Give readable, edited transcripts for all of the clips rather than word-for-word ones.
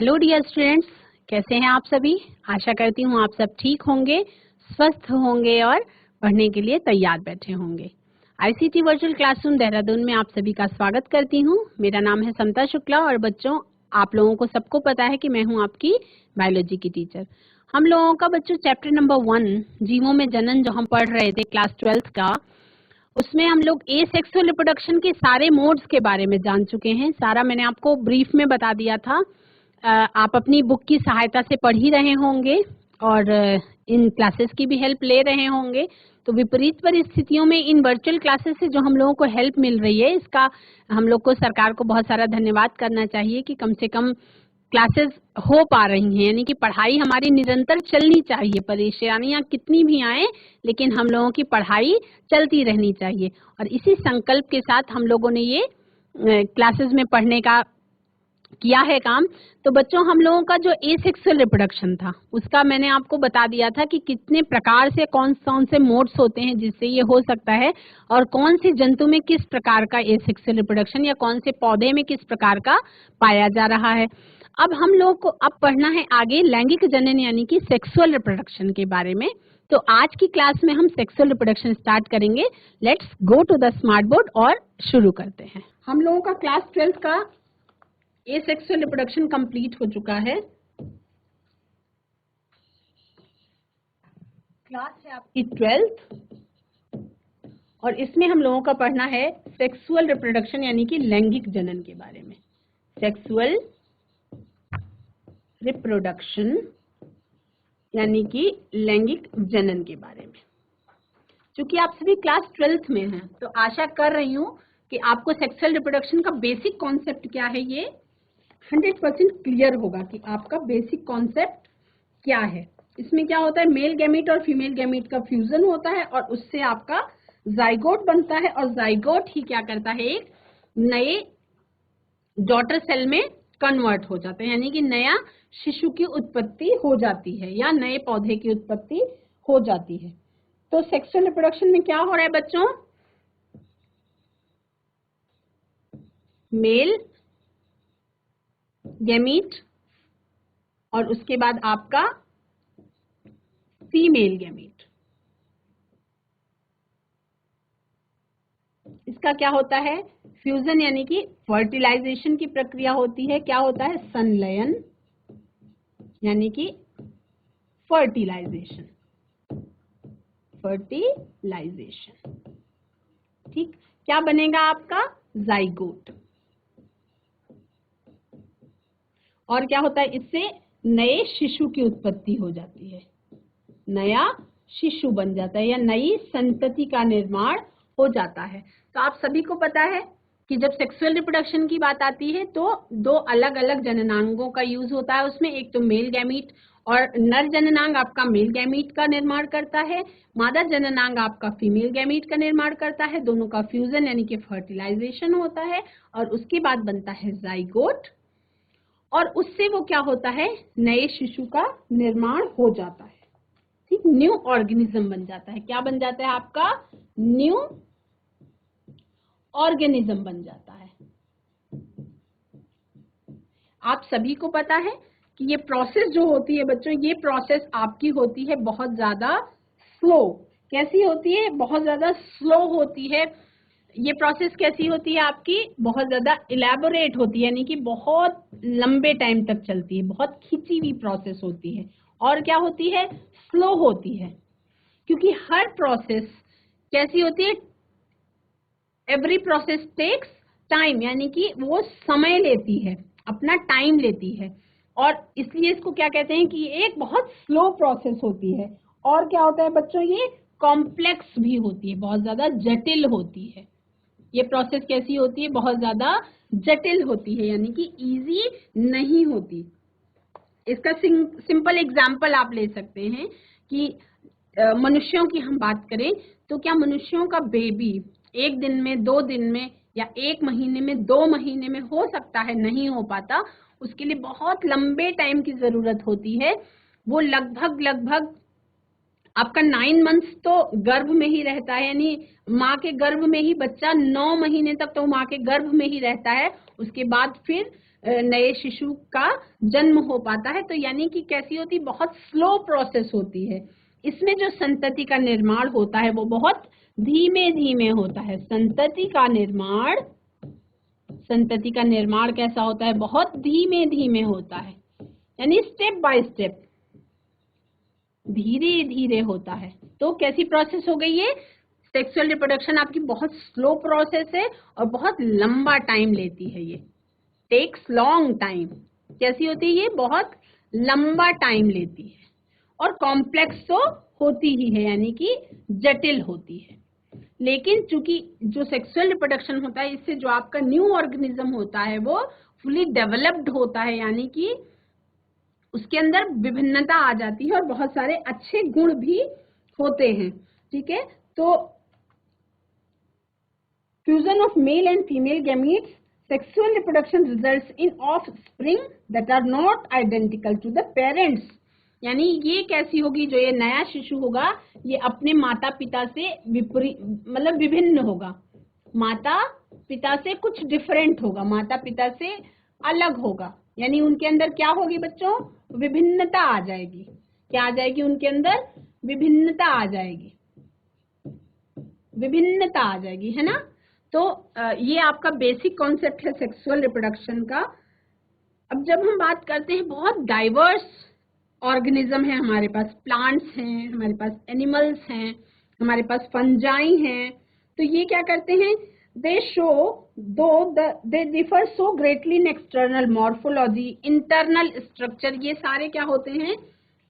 Hello dear students, कैसे हैं आप सभी। आशा करती हूँ आप सब ठीक होंगे, स्वस्थ होंगे और पढ़ने के लिए तैयार बैठे होंगे। आईसीटी वर्चुअल क्लासरूम देहरादून में आप सभी का स्वागत करती हूँ। मेरा नाम है समता शुक्ला और बच्चों, आप लोगों को सबको पता है कि मैं हूँ आपकी बायोलॉजी की टीचर। हम लोगों का बच्चों चैप्टर नंबर 1 जीवों में जनन जो हम पढ़ रहे थे क्लास 12th का, उसमें हम लोग एसेक्सुअल रिप्रोडक्शन के सारे मोड्स के बारे में जान चुके हैं। सारा मैंने आपको ब्रीफ में बता दिया था। आप अपनी बुक की सहायता से पढ़ ही रहे होंगे और इन क्लासेस की भी हेल्प ले रहे होंगे। तो विपरीत परिस्थितियों में इन वर्चुअल क्लासेस से जो हम लोगों को हेल्प मिल रही है, इसका हम लोग को सरकार को बहुत सारा धन्यवाद करना चाहिए कि कम से कम क्लासेस हो पा रही हैं, यानी कि पढ़ाई हमारी निरंतर चलनी चाहिए। परेशानियां कितनी भी आए लेकिन हम लोगों की पढ़ाई चलती रहनी चाहिए। और इसी संकल्प के साथ हम लोगों ने ये क्लासेस में पढ़ने का किया है काम। तो बच्चों, हम लोगों का जो एसेक्सुअल रिप्रोडक्शन था उसका मैंने आपको बता दिया था कि कितने प्रकार से कौन से मोड्स होते हैं जिससे ये हो सकता है, और कौन से जंतु में किस प्रकार का एसेक्सुअल रिप्रोडक्शन या कौन से पौधे में किस प्रकार का पाया जा रहा है। अब हम लोग को अब पढ़ना है आगे लैंगिक जनन यानी कि सेक्सुअल रिप्रोडक्शन के बारे में। तो आज की क्लास में हम सेक्सुअल रिप्रोडक्शन स्टार्ट करेंगे। Let's go to the smart board और शुरू करते हैं। हम लोगों का क्लास 12 का एसेक्सुअल रिप्रोडक्शन कंप्लीट हो चुका है। क्लास है आपकी 12th और इसमें हम लोगों का पढ़ना है सेक्सुअल रिप्रोडक्शन यानी कि लैंगिक जनन के बारे में। सेक्सुअल रिप्रोडक्शन यानी कि लैंगिक जनन के बारे में। क्योंकि आप सभी क्लास 12th में हैं तो आशा कर रही हूँ कि आपको सेक्सुअल रिप्रोडक्शन का बेसिक कॉन्सेप्ट क्या है ये 100% क्लियर होगा कि आपका बेसिक कॉन्सेप्ट क्या है। इसमें क्या होता है, मेल गैमीट और फीमेल गैमीट का फ्यूजन होता है और उससे आपका जाइगोट बनता है और जाइगोट ही क्या करता है, एक नए डॉटर सेल में कन्वर्ट हो जाता है, यानी कि नया शिशु की उत्पत्ति हो जाती है या नए पौधे की उत्पत्ति हो जाती है। तो सेक्सुअल रिप्रोडक्शन में क्या हो रहा है बच्चों, मेल गैमीट और उसके बाद आपका फीमेल गैमीट, इसका क्या होता है, फ्यूजन यानी कि फर्टिलाइजेशन की प्रक्रिया होती है। क्या होता है, संलयन यानी कि फर्टिलाइजेशन। फर्टिलाइजेशन, ठीक। क्या बनेगा आपका, जाइगोट। और क्या होता है, इससे नए शिशु की उत्पत्ति हो जाती है, नया शिशु बन जाता है या नई संतति का निर्माण हो जाता है। तो आप सभी को पता है कि जब सेक्सुअल रिप्रोडक्शन की बात आती है तो दो अलग अलग जननांगों का यूज होता है उसमें। एक तो मेल गैमीट और नर जननांग आपका मेल गैमीट का निर्माण करता है, मादा जननांग आपका फीमेल गैमीट का निर्माण करता है। दोनों का फ्यूजन यानी कि फर्टिलाइजेशन होता है और उसके बाद बनता है जाइगोट और उससे वो क्या होता है, नए शिशु का निर्माण हो जाता है, ठीक। न्यू ऑर्गेनिज्म बन जाता है। क्या बन जाता है आपका, न्यू ऑर्गेनिज्म बन जाता है। आप सभी को पता है कि ये प्रोसेस जो होती है बच्चों, ये प्रोसेस आपकी होती है बहुत ज्यादा स्लो। कैसी होती है, बहुत ज्यादा स्लो होती है। ये प्रोसेस कैसी होती है आपकी, बहुत ज्यादा इलेबोरेट होती है, यानी कि बहुत लंबे टाइम तक चलती है, बहुत खिंची हुई प्रोसेस होती है। और क्या होती है, स्लो होती है, क्योंकि हर प्रोसेस कैसी होती है, एवरी प्रोसेस टेक्स टाइम, यानी कि वो समय लेती है, अपना टाइम लेती है और इसलिए इसको क्या कहते हैं कि एक बहुत स्लो प्रोसेस होती है। और क्या होता है बच्चों, ये कॉम्प्लेक्स भी होती है, बहुत ज्यादा जटिल होती है। ये प्रोसेस कैसी होती है, बहुत ज्यादा जटिल होती है, यानी कि इजी नहीं होती। इसका सिंपल एग्जाम्पल आप ले सकते हैं कि मनुष्यों की हम बात करें तो क्या मनुष्यों का बेबी एक दिन में, 2 दिन में या 1 महीने में, 2 महीने में हो सकता है, नहीं हो पाता। उसके लिए बहुत लंबे टाइम की जरूरत होती है। वो लगभग आपका 9 मंथ्स तो गर्भ में ही रहता है, यानी माँ के गर्भ में ही बच्चा 9 महीने तक तो माँ के गर्भ में ही रहता है। उसके बाद फिर नए शिशु का जन्म हो पाता है। तो यानी कि कैसी होती, बहुत स्लो प्रोसेस होती है। इसमें जो संतति का निर्माण होता है वो बहुत धीमे धीमे होता है। संतति का निर्माण कैसा होता है, बहुत धीमे धीमे होता है, यानी स्टेप बाय स्टेप, धीरे धीरे होता है। तो कैसी प्रोसेस हो गई ये, सेक्सुअल रिप्रोडक्शन आपकी बहुत स्लो प्रोसेस है और बहुत लंबा टाइम लेती है। ये टेक्स लॉन्ग टाइम। कैसी होती है ये, बहुत लंबा टाइम लेती है और कॉम्प्लेक्स तो होती ही है, यानी कि जटिल होती है। लेकिन चूंकि जो सेक्सुअल रिप्रोडक्शन होता है, इससे जो आपका न्यू ऑर्गेनिज्म होता है वो फुली डेवलप्ड होता है, यानी कि उसके अंदर विभिन्नता आ जाती है और बहुत सारे अच्छे गुण भी होते हैं। ठीक है, तो fusion of male and female gametes, sexual reproduction results in offspring that are not identical to the parents. यानी ये कैसी होगी, जो ये नया शिशु होगा ये अपने माता पिता से मतलब विभिन्न होगा, माता पिता से कुछ डिफरेंट होगा, माता पिता से अलग होगा। यानी उनके अंदर क्या होगी बच्चों, विभिन्नता आ जाएगी। क्या आ जाएगी उनके अंदर, विभिन्नता आ जाएगी, विभिन्नता आ जाएगी, है ना। तो ये आपका बेसिक कॉन्सेप्ट है सेक्सुअल रिप्रोडक्शन का। अब जब हम बात करते हैं, बहुत डाइवर्स ऑर्गेनिज्म है हमारे पास, प्लांट्स हैं, हमारे पास एनिमल्स हैं, हमारे पास फंजाई हैं। तो ये क्या करते हैं, दे show they differ so greatly in external morphology, internal structure. ये सारे क्या होते हैं,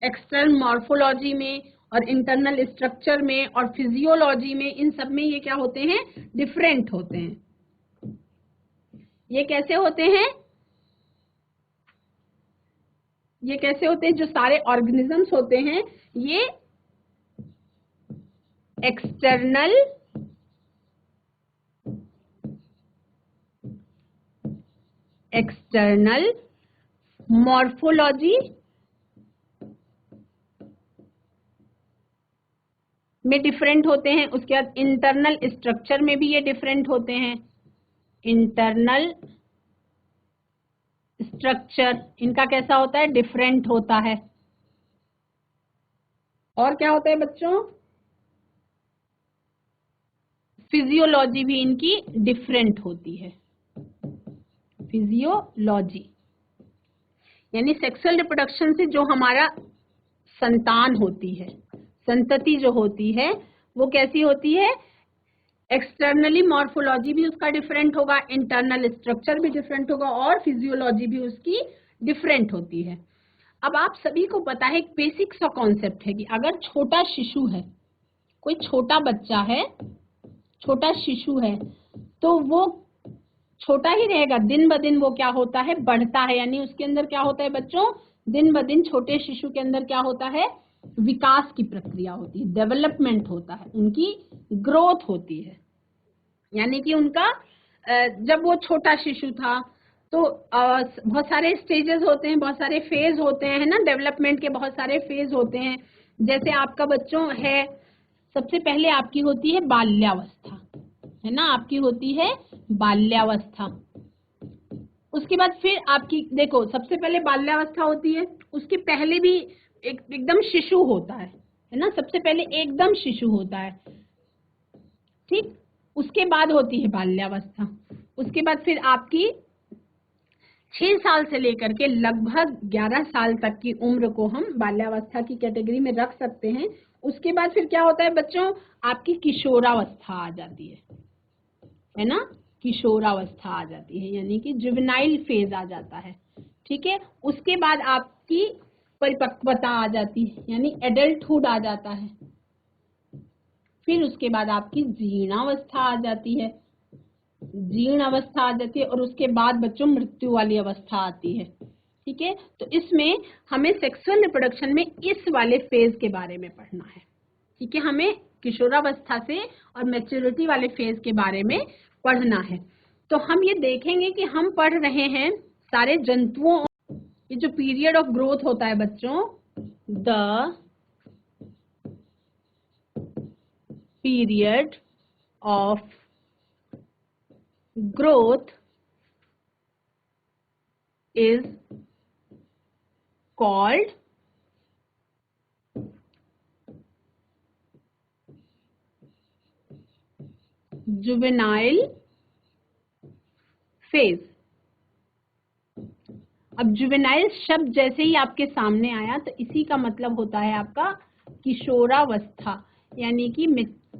एक्सटर्नल मॉर्फोलॉजी में और इंटरनल स्ट्रक्चर में और फिजियोलॉजी में, इन सब में ये क्या होते हैं, डिफरेंट होते हैं। ये कैसे होते हैं, ये कैसे होते हैं, जो सारे ऑर्गेनिजम्स होते हैं ये एक्सटर्नल मॉर्फोलॉजी में डिफरेंट होते हैं। उसके बाद इंटरनल स्ट्रक्चर में भी ये डिफरेंट होते हैं। इंटरनल स्ट्रक्चर इनका कैसा होता है, डिफरेंट होता है। और क्या होता है बच्चों, फिजियोलॉजी भी इनकी डिफरेंट होती है। फिजियोलॉजी यानी सेक्सुअल रिप्रोडक्शन से जो हमारा संतान होती है, संतति जो होती है वो कैसी होती है, एक्सटर्नली मॉर्फोलॉजी भी उसका डिफरेंट होगा, इंटरनल स्ट्रक्चर भी डिफरेंट होगा और फिजियोलॉजी भी उसकी डिफरेंट होती है। अब आप सभी को पता है, एक बेसिक सा कॉन्सेप्ट है कि अगर छोटा शिशु है, कोई छोटा बच्चा है, छोटा शिशु है, तो वो छोटा ही रहेगा, दिन ब दिन वो क्या होता है, बढ़ता है। यानी उसके अंदर क्या होता है बच्चों, दिन ब दिन छोटे शिशु के अंदर क्या होता है, विकास की प्रक्रिया होती है, डेवलपमेंट होता है, उनकी ग्रोथ होती है। यानी कि उनका जब वो छोटा शिशु था तो बहुत सारे स्टेजेस होते हैं, बहुत सारे फेज होते हैं, है ना, डेवलपमेंट के बहुत सारे फेज होते हैं। जैसे आपका बच्चों है, सबसे पहले आपकी होती है बाल्यावस्था, है ना, आपकी होती है बाल्यावस्था। उसके बाद फिर आपकी देखो, सबसे पहले बाल्यावस्था होती है, उसके पहले भी एकदम शिशु होता है ना, सबसे पहले एकदम शिशु होता है, ठीक। उसके बाद होती है बाल्यावस्था। उसके बाद फिर आपकी 6 साल से लेकर के लगभग 11 साल तक की उम्र को हम बाल्यावस्था की कैटेगरी में रख सकते हैं। उसके बाद फिर क्या होता है बच्चों, आपकी किशोरावस्था आ जाती है ना, किशोरावस्था आ जाती है, यानी कि जुवेनाइल फेज आ जाता है, ठीक है। उसके बाद आपकी परिपक्वता आ जाती है, यानी एडल्टहुड आ जाता है। फिर उसके बाद आपकी जीर्णावस्था आ जाती है, जीर्ण अवस्था आ जाती है, और उसके बाद बच्चों मृत्यु वाली अवस्था आती है, ठीक है। तो इसमें हमें सेक्सुअल रिप्रोडक्शन में इस वाले फेज के बारे में पढ़ना है, ठीक है। हमें किशोरावस्था से और मैच्योरिटी वाले फेज के बारे में पढ़ना है। तो हम ये देखेंगे कि हम पढ़ रहे हैं सारे जंतुओं, ये जो पीरियड ऑफ ग्रोथ होता है बच्चों, the period of growth is called juvenile phase। अब जुवेनाइल शब्द जैसे ही आपके सामने आया तो इसी का मतलब होता है आपका किशोरावस्था, यानी कि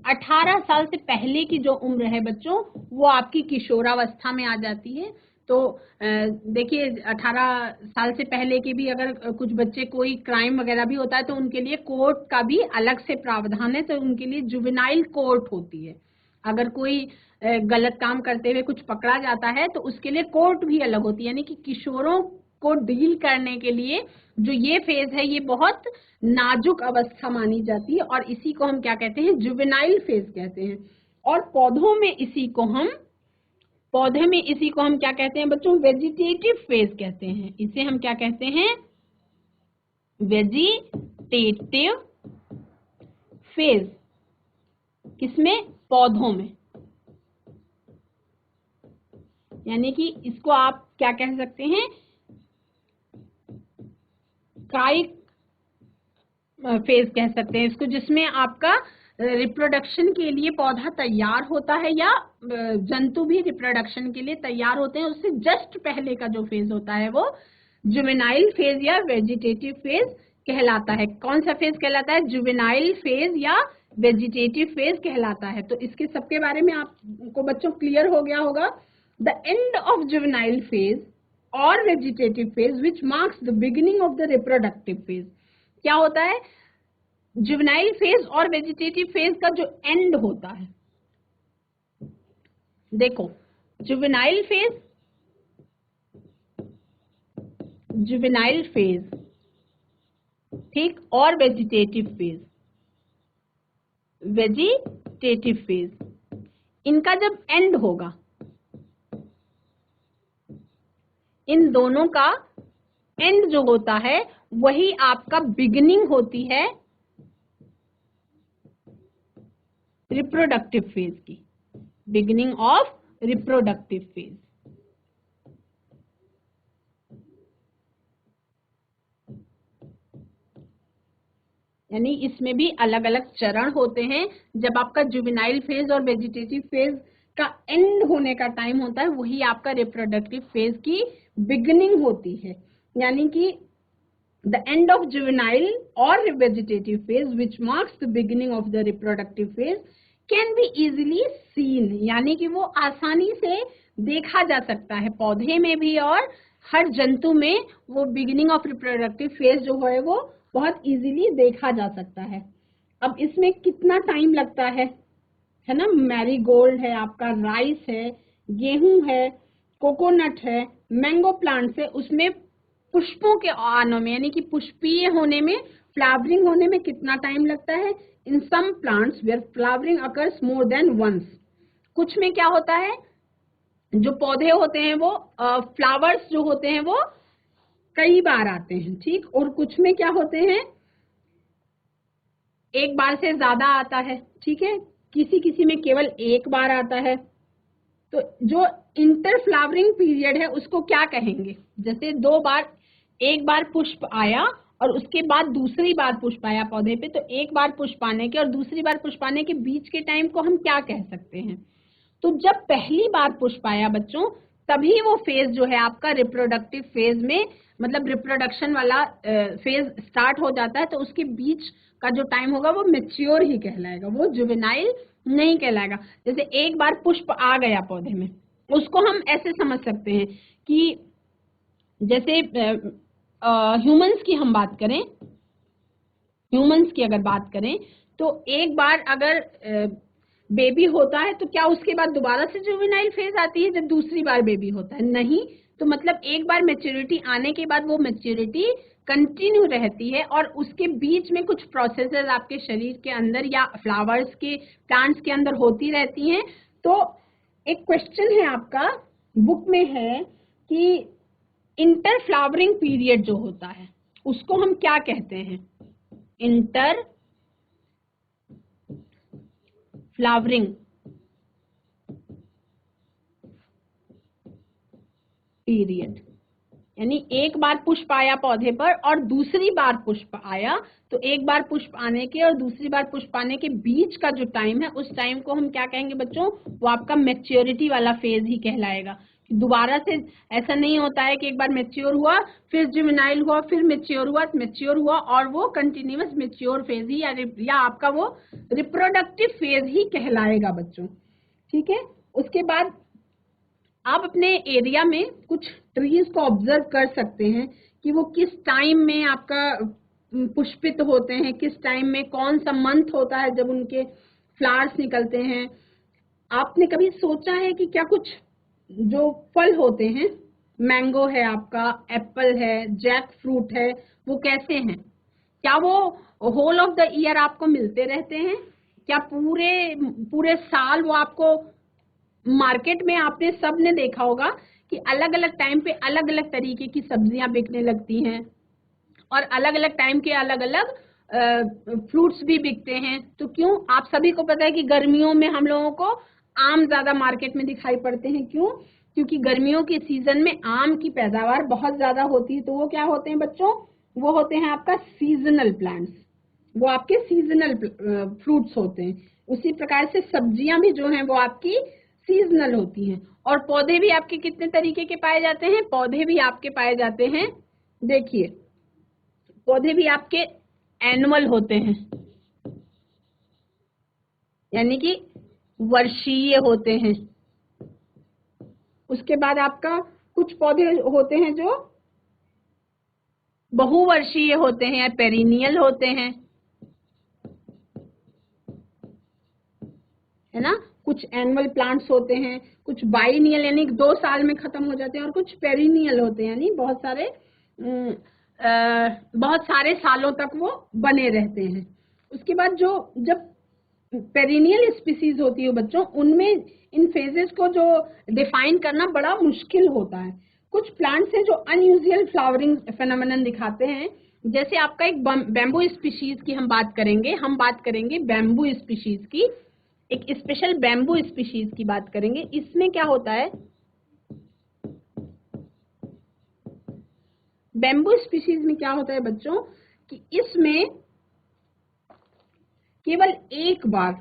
18 साल से पहले की जो उम्र है बच्चों, वो आपकी किशोरावस्था में आ जाती है। तो देखिए 18 साल से पहले के भी अगर कुछ बच्चे कोई क्राइम वगैरह भी होता है तो उनके लिए कोर्ट का भी अलग से प्रावधान है, तो उनके लिए जुवेनाइल कोर्ट होती है। अगर कोई गलत काम करते हुए कुछ पकड़ा जाता है तो उसके लिए कोर्ट भी अलग होती है, यानी कि किशोरों को डील करने के लिए जो ये फेज है ये बहुत नाजुक अवस्था मानी जाती है, और इसी को हम क्या कहते हैं, जुवेनाइल फेज कहते हैं। और पौधे में इसी को हम क्या कहते हैं बच्चों, वेजिटेटिव फेज कहते हैं। इसे हम क्या कहते हैं, वेजिटेटिव फेज। किसमें, पौधों में। यानी कि इसको आप क्या कह सकते हैं, काइक फेज कह सकते हैं इसको, जिसमें आपका रिप्रोडक्शन के लिए पौधा तैयार होता है या जंतु भी रिप्रोडक्शन के लिए तैयार होते हैं। उससे जस्ट पहले का जो फेज होता है वो जुवेनाइल फेज या वेजिटेटिव फेज कहलाता है। कौन सा फेज कहलाता है, जुवेनाइल फेज या वेजिटेटिव फेज कहलाता है। तो इसके सबके बारे में आपको बच्चों क्लियर हो गया होगा। The end of juvenile phase और vegetative phase which marks the beginning of the reproductive phase. क्या होता है, जुवेनाइल फेज और वेजिटेटिव फेज का जो एंड होता है, देखो जुवेनाइल फेज ठीक, और वेजिटेटिव फेज, इनका जब एंड होगा, इन दोनों का एंड जो होता है वही आपका बिगिनिंग होती है रिप्रोडक्टिव फेज की, बिगिनिंग ऑफ रिप्रोडक्टिव फेज। यानी इसमें भी अलग अलग चरण होते हैं। जब आपका जुवेनाइल फेज और वेजिटेटिव फेज का एंड होने का टाइम होता है वही आपका रिप्रोडक्टिव फेज की बिगिनिंग होती है। यानी कि the end of juvenile or vegetative phase which marks the beginning of the reproductive phase can be easily seen, यानी कि वो आसानी से देखा जा सकता है पौधे में भी और हर जंतु में। वो beginning of reproductive phase जो है वो बहुत easily देखा जा सकता है। अब इसमें कितना टाइम लगता है ना, मैरीगोल्ड है, आपका राइस है, गेहूं है, कोकोनट है, मैंगो प्लांट्स है, उसमें पुष्पों के आने में यानी कि पुष्पीय होने में, फ्लावरिंग होने में कितना टाइम लगता है। In some plants where flowering occurs more than once. कुछ में क्या होता है, जो पौधे होते हैं वो फ्लावर्स जो होते हैं वो कई बार आते हैं, ठीक। और कुछ में क्या होते हैं, एक बार से ज्यादा आता है, ठीक है। किसी में केवल एक बार आता है। तो जो इंटर फ्लावरिंग पीरियड है उसको क्या कहेंगे, जैसे एक बार पुष्प आया और उसके बाद दूसरी बार पुष्प आया पौधे पे, तो एक बार पुष्प आने के और दूसरी बार पुष्प आने के बीच के टाइम को हम क्या कह सकते हैं। तो जब पहली बार पुष्प आया बच्चों, तभी वो फेज जो है आपका रिप्रोडक्टिव फेज में, मतलब रिप्रोडक्शन वाला फेज स्टार्ट हो जाता है। तो उसके बीच का जो टाइम होगा वो मैच्योर ही कहलाएगा, वो जुवेनाइल नहीं कहलाएगा। जैसे एक बार पुष्प आ गया पौधे में, उसको हम ऐसे समझ सकते हैं कि जैसे ह्यूमंस की हम बात करें, ह्यूमंस की अगर बात करें तो एक बार अगर बेबी होता है तो क्या उसके बाद दोबारा से जुवेनाइल फेज आती है जब दूसरी बार बेबी होता है, नहीं। तो मतलब एक बार मैच्योरिटी आने के बाद वो मैच्योरिटी कंटिन्यू रहती है और उसके बीच में कुछ प्रोसेसेस आपके शरीर के अंदर या फ्लावर्स के, प्लांट्स के अंदर होती रहती हैं। तो एक क्वेश्चन है आपका बुक में है कि इंटर फ्लावरिंग पीरियड जो होता है उसको हम क्या कहते हैं, इंटर फ्लावरिंग पीरियड। यानी एक बार पुष्प आया पौधे पर और दूसरी बार पुष्प आया, तो एक बार पुष्प आने के और दूसरी बार पुष्प आने के बीच का जो टाइम है, उस टाइम को हम क्या कहेंगे बच्चों? वो आपका मैच्योरिटी वाला फेज ही कहलाएगा। दोबारा से ऐसा नहीं होता है कि एक बार मैच्योर हुआ, फिर जुवेनाइल हुआ, फिर मैच्योर हुआ और वो कंटिन्यूअस मैच्योर फेज ही या आपका वो रिप्रोडक्टिव फेज ही कहलाएगा बच्चों। ठीक है, उसके बाद आप अपने एरिया में कुछ ट्रीज को ऑब्जर्व कर सकते हैं कि वो किस टाइम में आपका पुष्पित होते हैं, किस टाइम में, कौन सा मंथ होता है जब उनके फ्लावर्स निकलते हैं। आपने कभी सोचा है कि क्या कुछ जो फल होते हैं, मैंगो है आपका, एप्पल है, जैक फ्रूट है, वो कैसे हैं? क्या वो होल ऑफ द ईयर आपको मिलते रहते हैं? क्या पूरे पूरे साल वो आपको मार्केट में, आपने सबने देखा होगा कि अलग अलग टाइम पे अलग अलग तरीके की सब्जियां बिकने लगती हैं और अलग अलग टाइम के अलग अलग फ्रूट्स भी बिकते हैं। तो क्यों? आप सभी को पता है कि गर्मियों में हम लोगों को आम ज्यादा मार्केट में दिखाई पड़ते हैं। क्यों? क्योंकि गर्मियों के सीजन में आम की पैदावार बहुत ज्यादा होती है। तो वो क्या होते हैं बच्चों? वो होते हैं आपका सीजनल प्लांट्स, वो आपके सीजनल फ्रूट्स होते हैं। उसी प्रकार से सब्जियां भी जो हैं वो आपकी सीजनल होती हैं। और पौधे भी आपके कितने तरीके के पाए जाते हैं? पौधे भी आपके पाए जाते हैं, देखिए, पौधे भी आपके एनुअल होते हैं, यानी कि वर्षीय होते हैं। उसके बाद आपका कुछ पौधे होते हैं जो बहुवर्षीय होते हैं या पेरिनियल होते हैं, है ना। कुछ एनुअल प्लांट्स होते हैं, कुछ बाइनियल यानी 2 साल में खत्म हो जाते हैं, और कुछ पेरिनियल होते हैं यानी बहुत सारे सालों तक वो बने रहते हैं। उसके बाद जब पेरिनियल स्पीसीज होती है बच्चों, उनमें इन फेजेस को जो डिफाइन करना बड़ा मुश्किल होता है। कुछ प्लांट्स हैं जो अनयूजुअल फ्लावरिंग फेनोमेनन दिखाते हैं, जैसे आपका एक बैम्बू स्पीशीज की हम बात करेंगे बैम्बू स्पीशीज की, एक स्पेशल बैम्बू स्पीशीज की बात करेंगे। इसमें क्या होता है, बैम्बू स्पीशीज में क्या होता है बच्चों कि इसमें केवल एक बार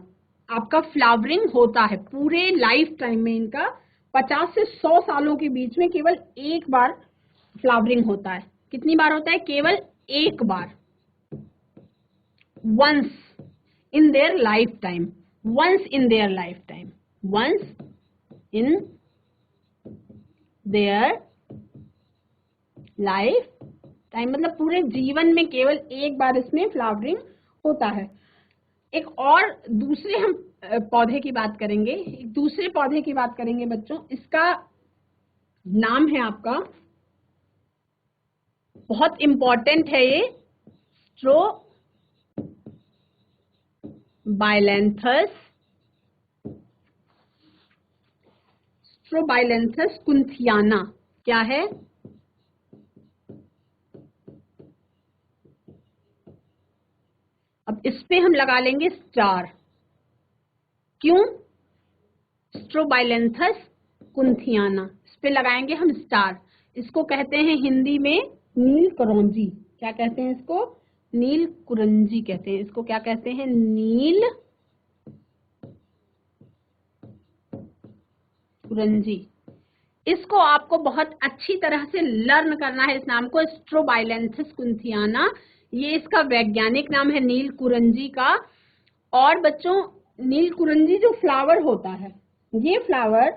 आपका फ्लावरिंग होता है पूरे लाइफ टाइम में। इनका 50 से 100 सालों के बीच में केवल एक बार फ्लावरिंग होता है। कितनी बार होता है? केवल एक बार, once in their lifetime, once in their lifetime, once in their lifetime, मतलब पूरे जीवन में केवल एक बार इसमें फ्लावरिंग होता है। एक और दूसरे हम पौधे की बात करेंगे, एक दूसरे पौधे की बात करेंगे बच्चों। इसका नाम है आपका, बहुत इंपॉर्टेंट है ये, स्ट्रोबाइलेंथस कुंथियाना। क्या है? अब इस पे हम लगा लेंगे स्टार। क्यों? स्ट्रोबाइलेंथस कुंथियाना, इस पे लगाएंगे हम स्टार। इसको कहते हैं हिंदी में नील करौंजी। क्या कहते हैं इसको? नील कुरंजी कहते हैं इसको। क्या कहते हैं? नील कुरंजी। इसको आपको बहुत अच्छी तरह से लर्न करना है, इस नाम को, स्ट्रोबाइलेंथस कुंथियाना। ये इसका वैज्ञानिक नाम है नील कुरंजी का। और बच्चों, नील कुरंजी जो फ्लावर होता है, ये फ्लावर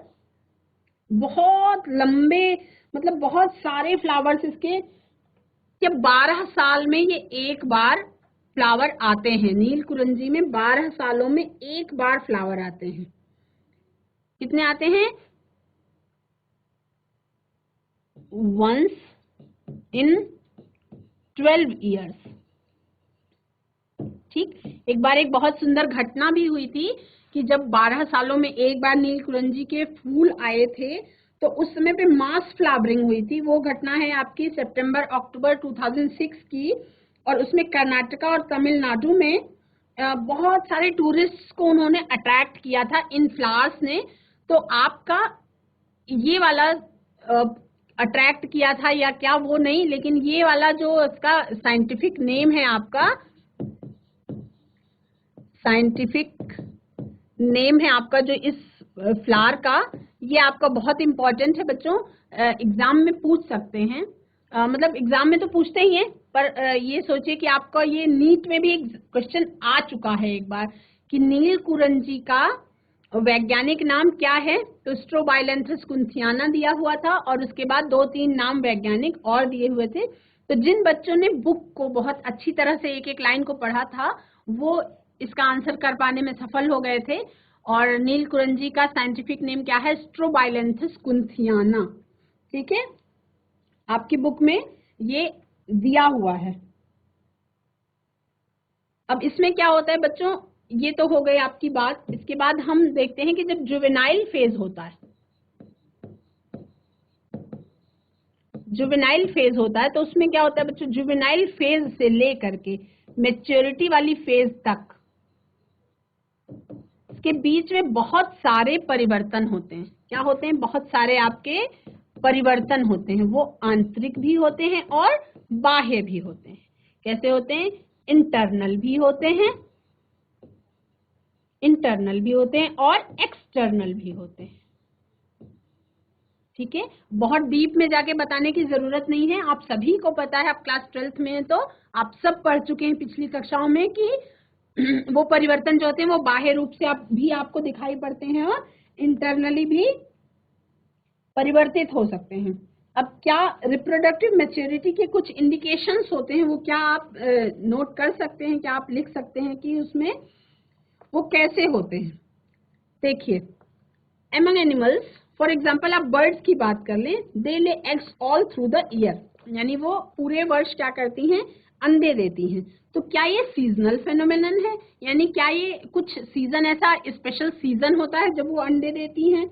बहुत लंबे, मतलब बहुत सारे फ्लावर्स इसके, जब 12 साल में ये एक बार फ्लावर आते हैं। नील कुरंजी में 12 सालों में एक बार फ्लावर आते हैं। कितने आते हैं? once in 12 years। ठीक, एक बार एक बहुत सुंदर घटना भी हुई थी कि जब 12 सालों में एक बार नील कुरंजी के फूल आए थे, तो उस समय पे मास फ्लावरिंग हुई थी। वो घटना है आपकी सितंबर अक्टूबर 2006 की, और उसमें कर्नाटका और तमिलनाडु में बहुत सारे टूरिस्ट को उन्होंने अट्रैक्ट किया था इन फ्लावर्स ने। तो आपका ये वाला अट्रैक्ट किया था या क्या वो नहीं, लेकिन ये वाला जो इसका साइंटिफिक नेम है, आपका साइंटिफिक नेम है आपका जो इस फ्लावर का, ये आपका बहुत इंपॉर्टेंट है बच्चों। एग्जाम में पूछ सकते हैं, मतलब एग्जाम में तो पूछते ही हैं, पर ये सोचिए कि आपका ये नीट में भी एक क्वेश्चन आ चुका है एक बार कि नीलकुरंजी का वैज्ञानिक नाम क्या है। तो स्ट्रोबाइलेंथस कुंथियाना दिया हुआ था और उसके बाद 2-3 नाम वैज्ञानिक और दिए हुए थे। तो जिन बच्चों ने बुक को बहुत अच्छी तरह से एक एक लाइन को पढ़ा था वो इसका आंसर कर पाने में सफल हो गए थे। और नीलकुरंजी का साइंटिफिक नेम क्या है? स्ट्रोबाइलेंथस कुंथियाना। ठीक है, आपकी बुक में ये दिया हुआ है। अब इसमें क्या होता है बच्चों, ये तो हो गई आपकी बात। इसके बाद हम देखते हैं कि जब जुवेनाइल फेज होता है, जुवेनाइल फेज होता है तो उसमें क्या होता है बच्चों, जुवेनाइल फेज से लेकर के मैच्योरिटी वाली फेज तक इसके बीच में बहुत सारे परिवर्तन होते हैं। क्या होते हैं? बहुत सारे आपके परिवर्तन होते हैं। वो आंतरिक भी होते हैं और बाह्य भी होते हैं। कैसे होते हैं? इंटरनल भी होते हैं, इंटरनल भी होते हैं और एक्सटर्नल भी होते हैं। ठीक है, बहुत डीप में जाके बताने की जरूरत नहीं है, आप सभी को पता है। आप क्लास 12th में हैं तो आप सब पढ़ चुके हैं पिछली कक्षाओं में कि वो परिवर्तन जो होते हैं वो बाह्य रूप से भी आपको दिखाई पड़ते हैं और इंटरनली भी परिवर्तित हो सकते हैं। अब क्या रिप्रोडक्टिव मैच्योरिटी के कुछ इंडिकेशंस होते हैं, वो क्या आप नोट कर सकते हैं, क्या आप लिख सकते हैं कि उसमें वो कैसे होते हैं? देखिए, among animals, फॉर एग्जाम्पल आप बर्ड्स की बात कर लें, they lay eggs all through the year, यानी वो पूरे वर्ष क्या करती हैं? अंडे देती हैं। तो क्या ये सीजनल फेनोमेनन है? यानी क्या ये कुछ सीजन, ऐसा स्पेशल सीजन होता है जब वो अंडे देती हैं?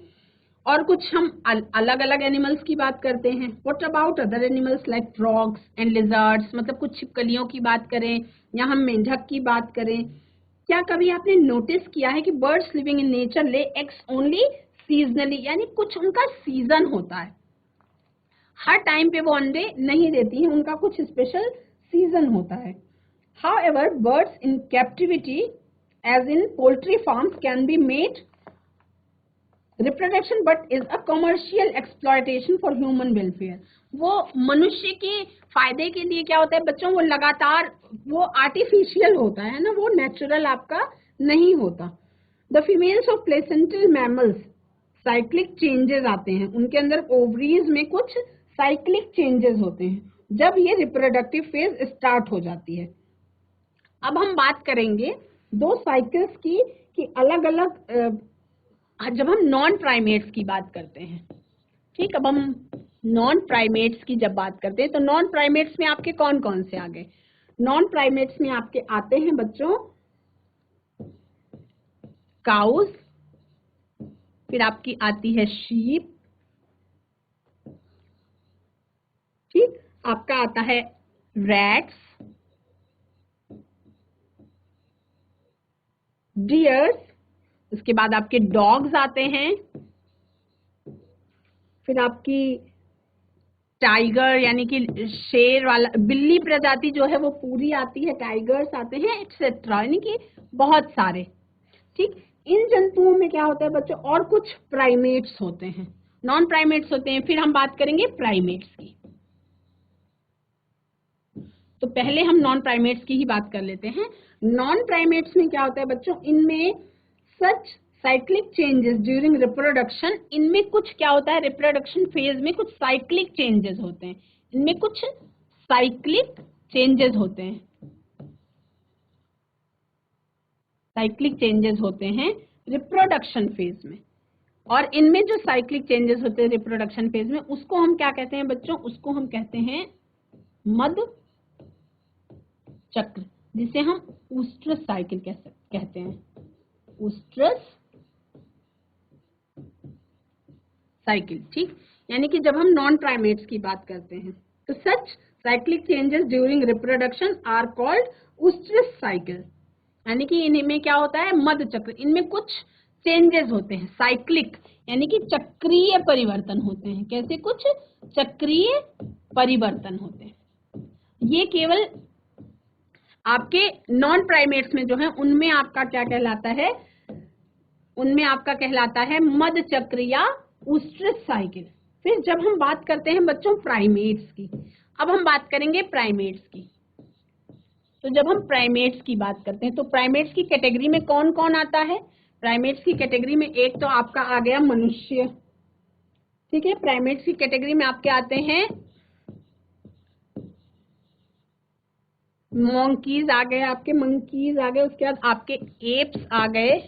और कुछ हम अलग अलग एनिमल्स की बात करते हैं। What about other animals like frogs and lizards, मतलब कुछ छिपकलियों की बात करें या हम मेंढक की बात करें। क्या कभी आपने नोटिस किया है कि birds living in nature lay eggs only seasonally, यानी कुछ उनका सीजन होता है, हर टाइम पे वो अंडे नहीं देती हैं, उनका कुछ स्पेशल सीजन होता है। However, birds in captivity, as in poultry farms, can be made reproduction, but is a commercial exploitation for human welfare. वो मनुष्य के फायदे के लिए क्या होता है बच्चों, वो लगातार वो आर्टिफिशियल होता है ना, वो नेचुरल आपका नहीं होता। The females of placental mammals cyclic changes आते हैं, उनके अंदर ओवरीज में कुछ साइक्लिक चेंजेस होते हैं जब ये रिप्रोडक्टिव फेज स्टार्ट हो जाती है। अब हम बात करेंगे दो साइकिल्स की कि अलग अलग, जब हम नॉन प्राइमेट्स की बात करते हैं। ठीक, अब हम नॉन प्राइमेट्स की जब बात करते हैं तो नॉन प्राइमेट्स में आपके कौन कौन से आ गए? नॉन प्राइमेट्स में आपके आते हैं बच्चों काउस, फिर आपकी आती है शीप, ठीक, आपका आता है रैट्स, डियर्स, उसके बाद आपके डॉग्स आते हैं, फिर आपकी टाइगर यानी कि शेर वाला, बिल्ली प्रजाति जो है वो पूरी आती है, टाइगर्स आते हैं, एक्सेट्रा, यानी कि बहुत सारे। ठीक, इन जंतुओं में क्या होता है बच्चों, और कुछ प्राइमेट्स होते हैं, नॉन प्राइमेट्स होते हैं। फिर हम बात करेंगे प्राइमेट्स की। तो पहले हम नॉन प्राइमेट्स की ही बात कर लेते हैं। नॉन प्राइमेट्स में क्या होता है बच्चों, इनमें सच साइक्लिक चेंजेस ड्यूरिंग रिप्रोडक्शन, इनमें कुछ क्या होता है, रिप्रोडक्शन फेज में कुछ साइक्लिक चेंजेस होते हैं, इनमें कुछ साइक्लिक चेंजेस होते हैं, साइक्लिक चेंजेस होते हैं रिप्रोडक्शन फेज में। और इनमें जो साइक्लिक चेंजेस होते हैं रिप्रोडक्शन फेज में, उसको हम क्या कहते हैं बच्चों, उसको हम कहते हैं मध्य चक्र, जिसे हम ऊस्ट्रस साइकिल कहते हैं, ऊस्ट्रस साइकिल। ठीक, यानी कि जब हम नॉन प्राइमेट्स की बात करते हैं तो such cyclic changes during reproduction are called oestrous cycle, यानी कि इनमें क्या होता है, मध्य चक्र, इनमें कुछ चेंजेस होते हैं, साइक्लिक यानी कि चक्रीय परिवर्तन होते हैं। कैसे? कुछ चक्रीय परिवर्तन होते हैं। ये केवल आपके नॉन प्राइमेट्स में जो है उनमें आपका क्या कहलाता है, उनमें आपका कहलाता है मध चक्र या ऊस्ट्रिच साइकिल। फिर जब हम बात करते हैं बच्चों प्राइमेट्स की, अब हम बात करेंगे प्राइमेट्स की। तो जब हम प्राइमेट्स की बात करते हैं तो प्राइमेट्स की कैटेगरी में कौन कौन आता है? प्राइमेट्स की कैटेगरी में एक तो आपका आ गया मनुष्य, ठीक है। प्राइमेट्स की कैटेगरी में आपके आते हैं मंकीज आ गए, आपके मंकीज आ गए, उसके बाद आपके एप्स आ गए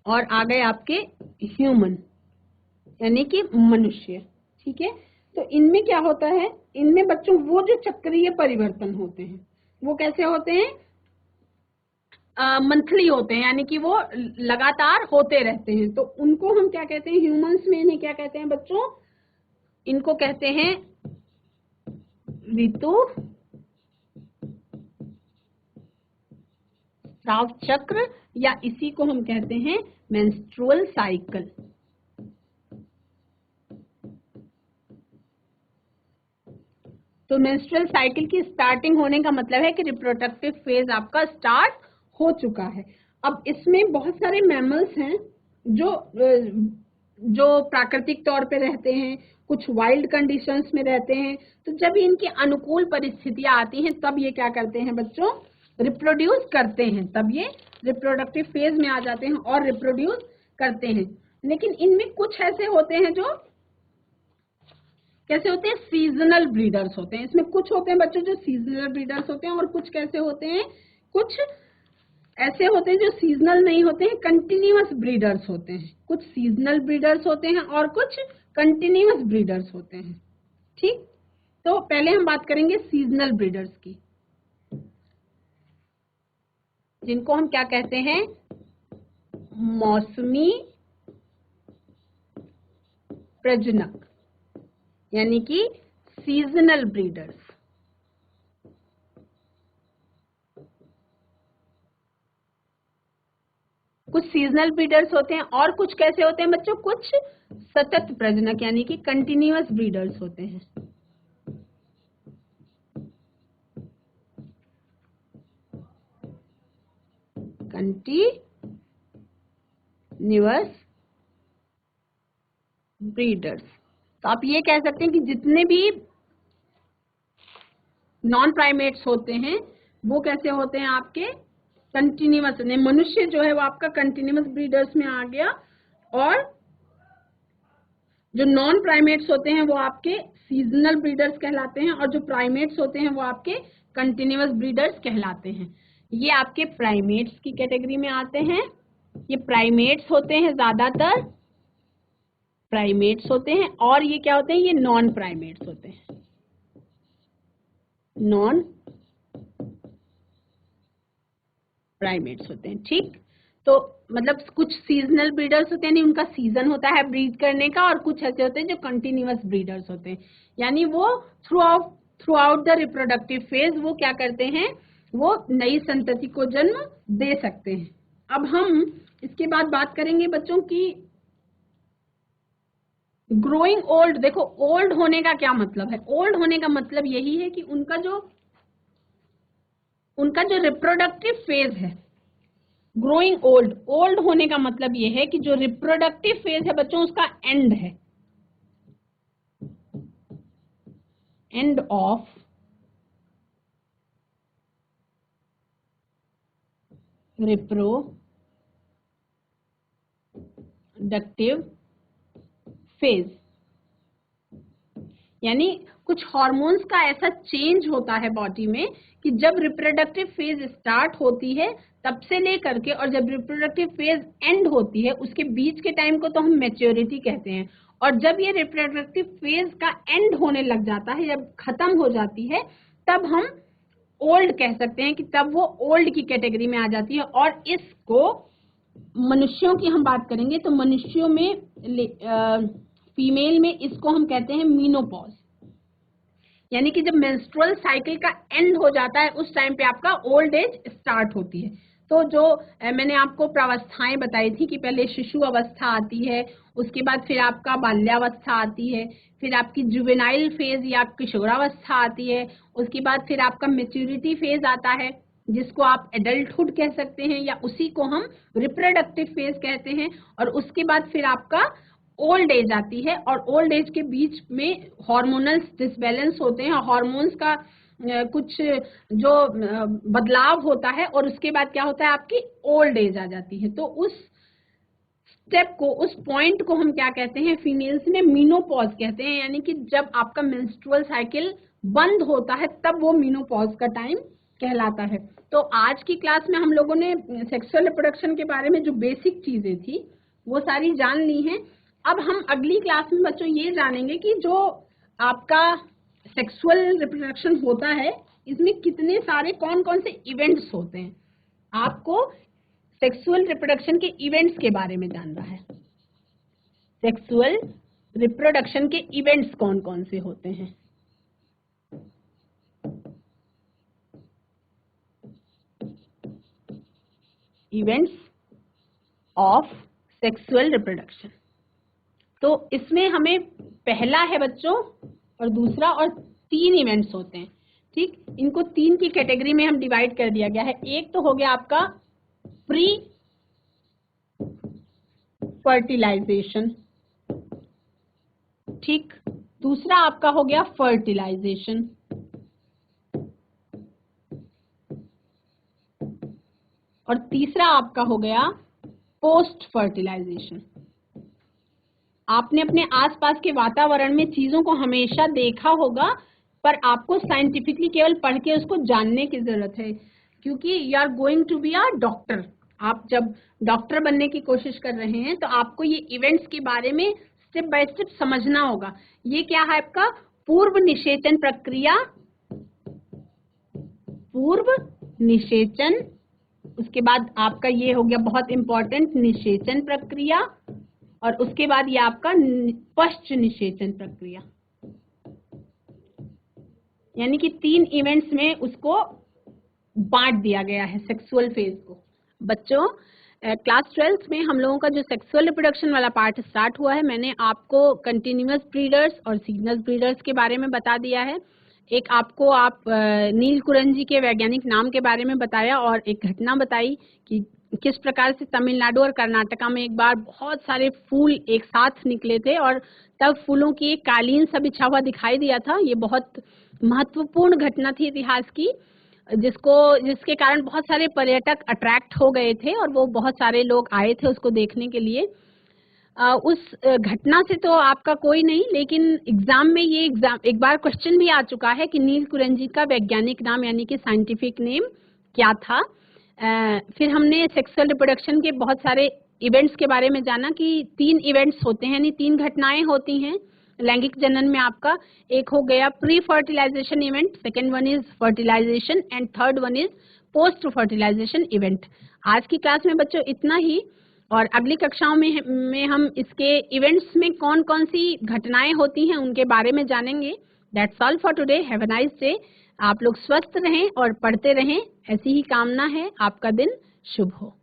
और आ गए आपके ह्यूमन यानी कि मनुष्य, ठीक है। तो इनमें क्या होता है, इनमें बच्चों वो जो चक्रीय परिवर्तन होते हैं वो कैसे होते हैं? मंथली होते हैं, यानी कि वो लगातार होते रहते हैं। तो उनको हम क्या कहते हैं? ह्यूमंस में इन्हें क्या कहते हैं बच्चों? इनको कहते हैं ऋतु स्राव चक्र, या इसी को हम कहते हैं मेंस्ट्रुअल साइकिल। तो मेंस्ट्रुअल साइकिल की स्टार्टिंग होने का मतलब है कि रिप्रोडक्टिव फेज आपका स्टार्ट हो चुका है। अब इसमें बहुत सारे मैमल्स हैं जो प्राकृतिक तौर पे रहते हैं, कुछ वाइल्ड कंडीशंस में रहते हैं। तो जब इनकी अनुकूल परिस्थितियां आती हैं तब ये क्या करते हैं बच्चों? रिप्रोड्यूस करते हैं, तब ये रिप्रोडक्टिव फेज में आ जाते हैं और रिप्रोड्यूस करते हैं। लेकिन इनमें कुछ ऐसे होते हैं जो कैसे होते हैं? सीजनल ब्रीडर्स होते हैं। इसमें कुछ होते हैं बच्चों जो सीजनल ब्रीडर्स होते हैं और कुछ कैसे होते हैं? कुछ ऐसे होते हैं जो सीजनल नहीं होते हैं, कंटिन्यूअस ब्रीडर्स होते हैं। कुछ सीजनल ब्रीडर्स होते हैं और कुछ कंटिन्यूअस ब्रीडर्स होते हैं, ठीक। तो पहले हम बात करेंगे सीजनल ब्रीडर्स की, जिनको हम क्या कहते हैं? मौसमी प्रजनक यानी कि सीजनल ब्रीडर्स। कुछ सीजनल ब्रीडर्स होते हैं और कुछ कैसे होते हैं बच्चों? कुछ सतत प्रजनक यानी कि कंटिन्यूअस ब्रीडर्स होते हैं। Continuous breeders. तो आप ये कह सकते हैं कि जितने भी नॉन प्राइमेट्स होते हैं वो कैसे होते हैं? आपके कंटिन्यूअस। मनुष्य जो है वो आपका कंटिन्यूअस ब्रीडर्स में आ गया, और जो नॉन प्राइमेट्स होते हैं वो आपके सीजनल ब्रीडर्स कहलाते हैं, और जो प्राइमेट्स होते हैं वो आपके कंटिन्यूअस ब्रीडर्स कहलाते हैं। ये आपके प्राइमेट्स की कैटेगरी में आते हैं। ये प्राइमेट्स होते हैं, ज्यादातर प्राइमेट्स होते हैं। और ये क्या होते हैं? ये नॉन प्राइमेट्स होते हैं, नॉन प्राइमेट्स होते हैं, ठीक। तो मतलब कुछ सीजनल ब्रीडर्स होते हैं, उनका सीजन होता है ब्रीड करने का, और कुछ ऐसे होते हैं जो कंटिन्यूअस ब्रीडर्स होते हैं, यानी वो through out the reproductive phase वो क्या करते हैं? वो नई संतति को जन्म दे सकते हैं। अब हम इसके बाद बात करेंगे बच्चों की ग्रोइंग ओल्ड। देखो ओल्ड होने का क्या मतलब है? ओल्ड होने का मतलब यही है कि उनका जो रिप्रोडक्टिव फेज है, ग्रोइंग ओल्ड, ओल्ड होने का मतलब यह है कि जो रिप्रोडक्टिव फेज है बच्चों उसका एंड है, एंड ऑफ रिप्रोडक्टिव फेज। यानी कुछ हार्मोन्स का ऐसा चेंज होता है बॉडी में कि जब रिप्रोडक्टिव फेज स्टार्ट होती है तब से लेकर के, और जब रिप्रोडक्टिव फेज एंड होती है उसके बीच के टाइम को तो हम मैच्योरिटी कहते हैं। और जब ये रिप्रोडक्टिव फेज का एंड होने लग जाता है, जब खत्म हो जाती है, तब हम ओल्ड कह सकते हैं कि तब वो ओल्ड की कैटेगरी में आ जाती है। और इसको मनुष्यों की हम बात करेंगे तो मनुष्यों में फीमेल में इसको हम कहते हैं मीनोपॉज। यानी कि जब मेंस्ट्रुअल साइकिल का एंड हो जाता है उस टाइम पे आपका ओल्ड एज स्टार्ट होती है। तो जो मैंने आपको प्रावस्थाएं बताई थी कि पहले शिशु अवस्था आती है, उसके बाद फिर आपका बाल्यावस्था आती है, फिर आपकी जुवेनाइल फेज या किशोरावस्था आती है, उसके बाद फिर आपका मेच्योरिटी फेज आता है जिसको आप एडल्टहुड कह सकते हैं या उसी को हम रिप्रोडक्टिव फेज कहते हैं, और उसके बाद फिर आपका ओल्ड एज आती है। और ओल्ड एज के बीच में हार्मोनल डिसबैलेंस होते हैं, हार्मोन्स का कुछ जो बदलाव होता है, और उसके बाद क्या होता है, आपकी ओल्ड एज आ जाती है। तो उस स्टेप को, उस पॉइंट को हम क्या कहते हैं, फीमेल्स में मीनोपॉज कहते हैं, यानी कि जब आपका मेंस्ट्रुअल साइकिल बंद होता है तब वो मीनोपॉज का टाइम कहलाता है। तो आज की क्लास में हम लोगों ने सेक्सुअल रिप्रोडक्शन के बारे में जो बेसिक चीजें थी वो सारी जान ली हैं। अब हम अगली क्लास में बच्चों ये जानेंगे कि जो आपका सेक्सुअल रिप्रोडक्शन होता है इसमें कितने सारे कौन कौन से इवेंट्स होते हैं। आपको सेक्सुअल रिप्रोडक्शन के इवेंट्स के बारे में जानना है। सेक्सुअल रिप्रोडक्शन के इवेंट्स कौन कौन से होते हैं। इवेंट्स ऑफ सेक्सुअल रिप्रोडक्शन, तो इसमें हमें पहला है बच्चों और दूसरा और 3 इवेंट्स होते हैं। ठीक, इनको 3 की कैटेगरी में हम डिवाइड कर दिया गया है। एक तो हो गया आपका प्री फर्टिलाइजेशन, ठीक, दूसरा आपका हो गया फर्टिलाइजेशन, और तीसरा आपका हो गया पोस्ट फर्टिलाइजेशन। आपने अपने आसपास के वातावरण में चीजों को हमेशा देखा होगा, पर आपको साइंटिफिकली केवल पढ़ के उसको जानने की जरूरत है, क्योंकि you are going to be a doctor. आप जब डॉक्टर बनने की कोशिश कर रहे हैं तो आपको ये इवेंट्स के बारे में स्टेप बाय स्टेप समझना होगा। ये क्या है आपका पूर्व निषेचन प्रक्रिया, पूर्व निषेचन, उसके बाद आपका ये हो गया बहुत इंपॉर्टेंट निषेचन प्रक्रिया, और उसके बाद ये आपका पश्च निषेचन प्रक्रिया। यानी कि 3 इवेंट्स में उसको बांट दिया गया है सेक्सुअल फेज को। बच्चों क्लास 12th में हम लोगों का जो सेक्सुअल रिप्रोडक्शन वाला पार्ट स्टार्ट हुआ है, मैंने आपको कंटिन्यूअस ब्रीडर्स और सीजनल ब्रीडर्स के बारे में बता दिया है। एक आपको नील कुरंजी के वैज्ञानिक नाम के बारे में बताया, और एक घटना बताई कि किस प्रकार से तमिलनाडु और कर्नाटका में एक बार बहुत सारे फूल एक साथ निकले थे और तब फूलों की एक कालीन सा बिछा हुआ दिखाई दिया था। ये बहुत महत्वपूर्ण घटना थी इतिहास की, जिसके कारण बहुत सारे पर्यटक अट्रैक्ट हो गए थे और वो बहुत सारे लोग आए थे उसको देखने के लिए। उस घटना से तो आपका कोई नहीं, लेकिन एग्जाम में ये एक बार क्वेश्चन भी आ चुका है कि नील कुरंजी का वैज्ञानिक नाम यानी कि साइंटिफिक नेम क्या था। फिर हमने सेक्सुअल रिप्रोडक्शन के बहुत सारे इवेंट्स के बारे में जाना कि 3 इवेंट्स होते हैं, यानी 3 घटनाएं होती हैं लैंगिक जनन में। आपका एक हो गया pre fertilization event, second one is fertilization, and third one is post fertilization event. आज की क्लास में बच्चों इतना ही, और अगली कक्षाओं में हम इसके इवेंट्स में कौन कौन सी घटनाएं होती हैं उनके बारे में जानेंगे। That's all for today, have a nice day. आप लोग स्वस्थ रहें और पढ़ते रहें, ऐसी ही कामना है। आपका दिन शुभ हो।